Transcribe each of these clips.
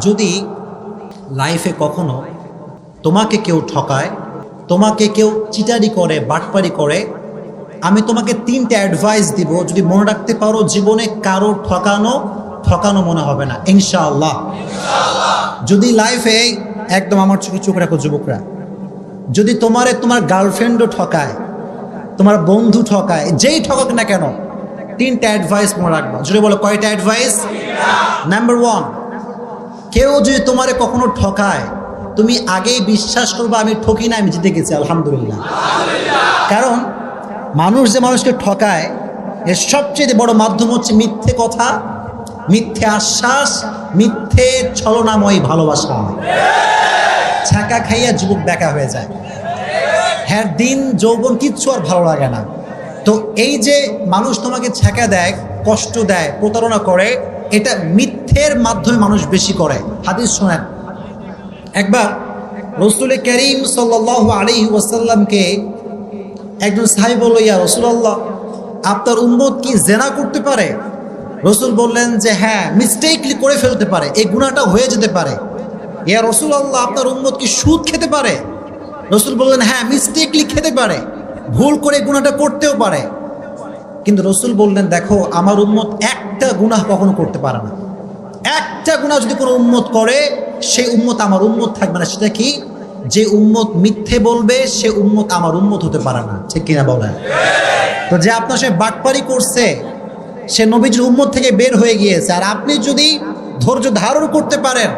যদি লাইফে কখনো তোমাকে কেউ ঠকায়, তোমাকে কেউ চিটারি করে, বাটপারি করে, আমি তোমাকে 3টা অ্যাডভাইস দিব। যদি মনে রাখতে পারো, জীবনে কারো ঠকানো মনে হবে না ইনশাআল্লাহ। যদি লাইফে একদম আমার চোখে চোখ রাখো যুবকরা, যদি তোমার গার্লফ্রেন্ডও ঠকায়, তোমার বন্ধু ঠকায়, যেই ঠকাক না কেন, 3টা অ্যাডভাইস মনে রাখবা। যদি বলো কয়টা অ্যাডভাইস? নাম্বার 1, কেউ যদি তোমারে কখনো ঠকায়, তুমি আগেই বিশ্বাস করবে আমি ঠকি না, আমি জিতে গেছি আলহামদুলিল্লাহ। কারণ মানুষ যে মানুষকে ঠকায়, এর সবচেয়ে বড় মাধ্যম হচ্ছে মিথ্যে কথা, মিথ্যে আশ্বাস, মিথ্যে ছলনাময় ভালোবাসা। ছাকা খাইয়া যুবক দেখা হয়ে যায়, হ্যাঁ দিন যৌবন কিচ্ছু আর ভালো লাগে না। তো এই যে মানুষ তোমাকে ছ্যাঁকা দেয়, কষ্ট দেয়, প্রতারণা করে, এটা মিথ্যের মাধ্যমে মানুষ বেশি করে। হাদিস শোনেন, একবার রাসূল করিম সাল্লাল্লাহু আলাইহি ওয়াসাল্লামকে একজন সাহাবী বলল, ইয়া রাসূলুল্লাহ, আপনার উম্মত কি জিনা করতে পারে? রাসূল বললেন যে হ্যাঁ, মিস্টেকলি করে ফেলতে পারে, এই গুনাহটা হয়ে যেতে পারে। ইয়া রাসূলুল্লাহ, আপনার উম্মত কি সুদ খেতে পারে? রাসূল বললেন হ্যাঁ, মিস্টেকলি খেতে পারে, ভুল করে গুনাহটা করতেও পারে। কিন্তু রাসূল বললেন দেখো, আমার উম্মত একটা গুনাহ কখনো করতে পারে না। একটা গুনাহ যদি কোনো উম্মত করে, সেই উম্মত আমার উম্মত থাকবে না। সেটা কি? যে উম্মত মিথ্যে বলবে, সে উম্মত আমার উম্মত হতে পারে না। ঠিক কিনা বলেন? তো যে আপনার সাথে বাটপারি করছে, সে নবীজির উম্মত থেকে বের হয়ে গিয়েছে। আর আপনি যদি ধৈর্য ধারণ করতে পারেন,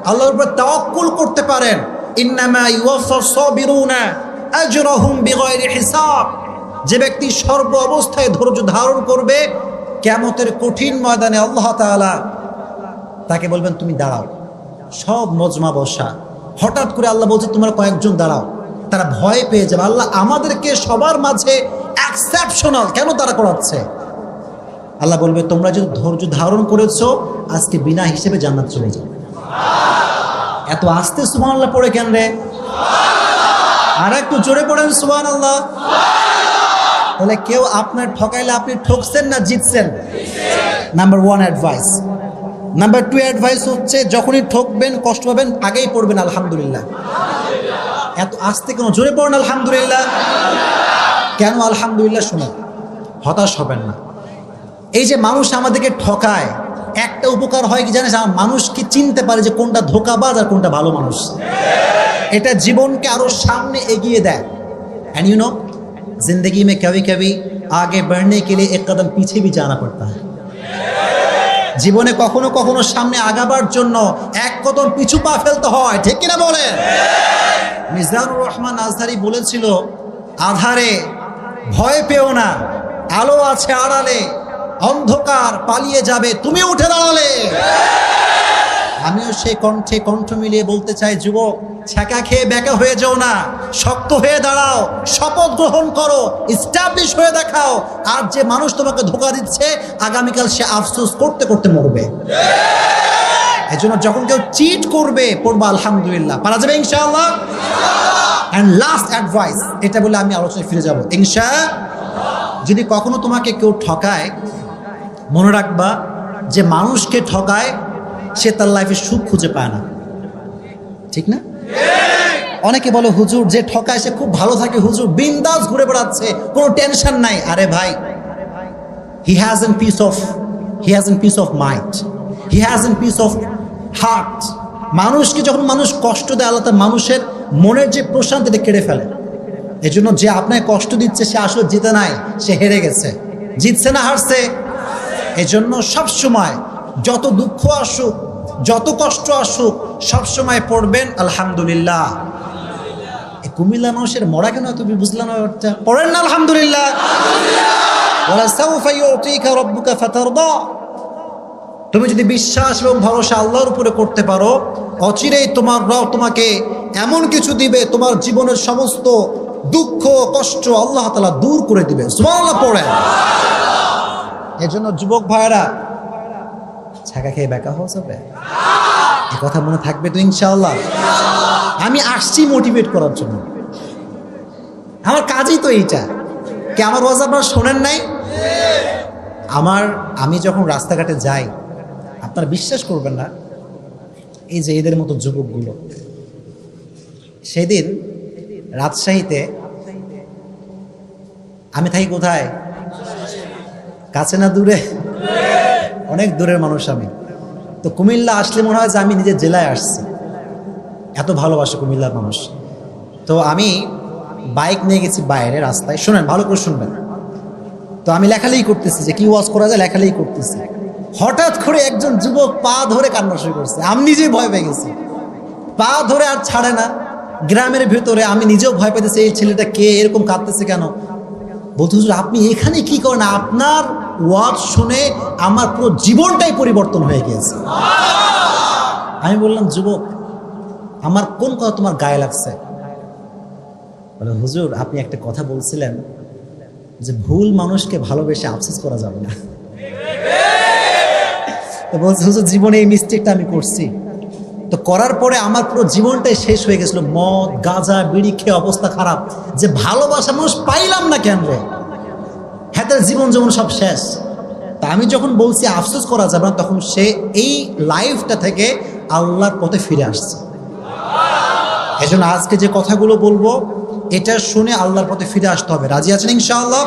আল্লাহর উপর তাওয়াক্কুল করতে পারেন, ইন্নামা ইউওয়াফাস সাবিরুনা আজরাহুম বিগাইরি হিসাব, যে ব্যক্তি সর্ব অবস্থায় ধৈর্য ধারণ করবে, কিয়ামতের কঠিন ময়দানে আল্লাহ তাআলা তাকে বলবেন তুমি দাঁড়াও। সব মজমা বসা, হঠাৎ করে আল্লাহ বলছে তোমরা কয়েকজন দাঁড়াও। তারা ভয় পেয়ে যাবে, আল্লাহ আমাদেরকে সবার মাঝে এক্সেপশনাল কেন তারা করাচ্ছে? আল্লাহ বলবে তোমরা যদি ধৈর্য ধারণ করেছো, আজকে বিনা হিসেবে জান্নাত চলে যাবে। এত আস্তে সুবহানাল্লাহ পড়ে কেন রে? আর একটু জোরে পড়েন সুবহানাল্লাহ। তাহলে কেউ আপনার ঠকাইলে আপনি ঠকছেন না জিতছেন? Number 1 advice. নাম্বার 2 অ্যাডভাইস হচ্ছে, যখনই ঠকবেন, কষ্ট পাবেন, আগেই পড়বেন আলহামদুলিল্লাহ। এত আস্তে কেন? জোরে পড়েন আলহামদুলিল্লাহ। কেন আলহামদুলিল্লাহ? শুনুন, হতাশ হবেন না। এই যে মানুষ আমাদেরকে ঠকায়, একটা উপকার হয় কি জানেন? মানুষকে চিনতে পারে যে কোনটা ধোঁকাবাজ আর কোনটা ভালো মানুষ। এটা জীবনকে আরো সামনে এগিয়ে দেয়। एंड यू नो, जिंदगी में कभी कभी आगे बढ़ने के लिए एक कदम पीछे भी जाना पड़ता है। জীবনে কখনো কখনো সামনে আগাবার জন্য এক কদম পিছু পা ফেলতে হয়। ঠিক কিনা বলেন? মিজানুর রহমান আজহারি বলেছিল, আধারে ভয় পেও না, আলো আছে আড়ালে, অন্ধকার পালিয়ে যাবে তুমি উঠে দাঁড়ালে। আমিও সেই কণ্ঠে কণ্ঠ মিলিয়ে বলতে চাই, যুবক, ছ্যাঁকা খেয়ে ব্যাকা হয়ে যাও না, শক্ত হয়ে দাঁড়াও, শপথ গ্রহণ করো, ইস্টাবলিশ হয়ে দেখাও। আর যে মানুষ তোমাকে ধোঁকা দিচ্ছে, আগামীকাল সে আফসোস করতে করতে মরবে। এই জন্য যখন কেউ চিট করবে, পড়বা আলহামদুলিল্লাহ, পারা যাবে ইনশাআল্লাহ। অ্যান্ড লাস্ট অ্যাডভাইস, এটা বলে আমি আলোচনায় ফিরে যাব ইনশাআল্লাহ। যদি কখনো তোমাকে কেউ ঠকায়, মনে রাখবা যে মানুষকে ঠকায়, সে তার লাইফে সুখ খুঁজে পায় না। ঠিক না? অনেকে বলে হুজুর যে ঠকায় সে খুব ভালো থাকে, হুজুর বিন্দাস ঘুরে বেড়াচ্ছে, কোনো টেনশন নাই। আরে ভাই, he hasn't peace of mind, he hasn't peace of heart। মানুষকে যখন মানুষ কষ্ট দেয়, আল্লাহ তার মানুষের মনের যে প্রশান্তিটা কেড়ে ফেলে। এই জন্য যে আপনাকে কষ্ট দিচ্ছে, সে আসলে জিতে নাই, সে হেরে গেছে। জিতছে না হারছে? এই জন্য সবসময় যত দুঃখ আসুক, যত কষ্ট আসুক, সবসময় পড়বেন আলহামদুলিল্লাহ। এই কুমিল্লা মানুষের মরা কেন তুমি বুঝলাম না? পড়েন না আলহামদুলিল্লাহ। ওয়ালা সাউফা ইউতিকা রাব্বুকা ফাতারদা। তুমি যদি বিশ্বাস এবং ভরসা আল্লাহর উপরে করতে পারো, অচিরেই তোমার রব তোমাকে এমন কিছু দিবে, তোমার জীবনের সমস্ত দুঃখ কষ্ট আল্লাহ তাআলা দূর করে দিবে। সুবহানাল্লাহ পড়েন। এজন্য যুবক ভাইরা, ছাকা খেয়ে বেকা হওয়া যাবে? এই কথা মনে থাকবে তো ইনশাআল্লাহ। আমি আসছি মোটিভেট করার জন্য, আমার কাজই তো এইটা। কি আমার ওয়াজ আপনারা শোনেন নাই? আমি যখন রাস্তাঘাটে যাই, আপনারা বিশ্বাস করবেন না, এই যে এদের মতো যুবকগুলো, সেদিন রাজশাহীতে, আমি থাকি কোথায়, কাছে না দূরে, অনেক দূরের মানুষ আমি। তো কুমিল্লা আসলে মনে হয় যে আমি নিজের জেলায় আসছি, এত ভালোবাসে কুমিল্লার মানুষ। তো আমি বাইক নিয়ে গেছি বাইরে রাস্তায়, শোনেন ভালো করে শুনবেন। তো আমি লেখালেখি করতেছি যে কি ওয়াজ করা যায়, লেখালেখি করতেছি। হঠাৎ করে একজন যুবক পা ধরে কান্না শুরু করছে। আমি নিজেই ভয় পেয়ে গেছি, পা ধরে আর ছাড়ে না। গ্রামের ভেতরে আমি নিজেও ভয় পেতেছি, এই ছেলেটা কে, এরকম কাঁদতেছে কেন। বলতে হুজুর আপনি এখানে কি করেন, আপনার ওয়াজ শুনে আমার পুরো জীবনটাই পরিবর্তন হয়ে গিয়েছে। আমি বললাম যুবক আমার কোন কথা তোমার গায়ে লাগছে? বলে হুজুর আপনি একটা কথা বলছিলেন যে ভুল মানুষকে ভালোবেসে আফসোস করা যাবে না। তো বলছে হুজুর জীবনে এই মিস্টেকটা আমি করছি, তো করার পরে আমার পুরো জীবনটাই শেষ হয়ে গেছিল, মদ গাঁজা বিড়ি খেয়ে অবস্থা খারাপ, যে ভালোবাসা মানুষ পাইলাম না কেন রে, হাতের জীবন যেমন সব শেষ। তা আমি যখন বলছি আফসোস করা যাবে না, তখন সে এই লাইফটা থেকে আল্লাহর পথে ফিরে আসছে। এজন্য আজকে যে কথাগুলো বলবো এটা শুনে আল্লাহর পথে ফিরে আসতে হবে। রাজি আছেন ইনশাআল্লাহ?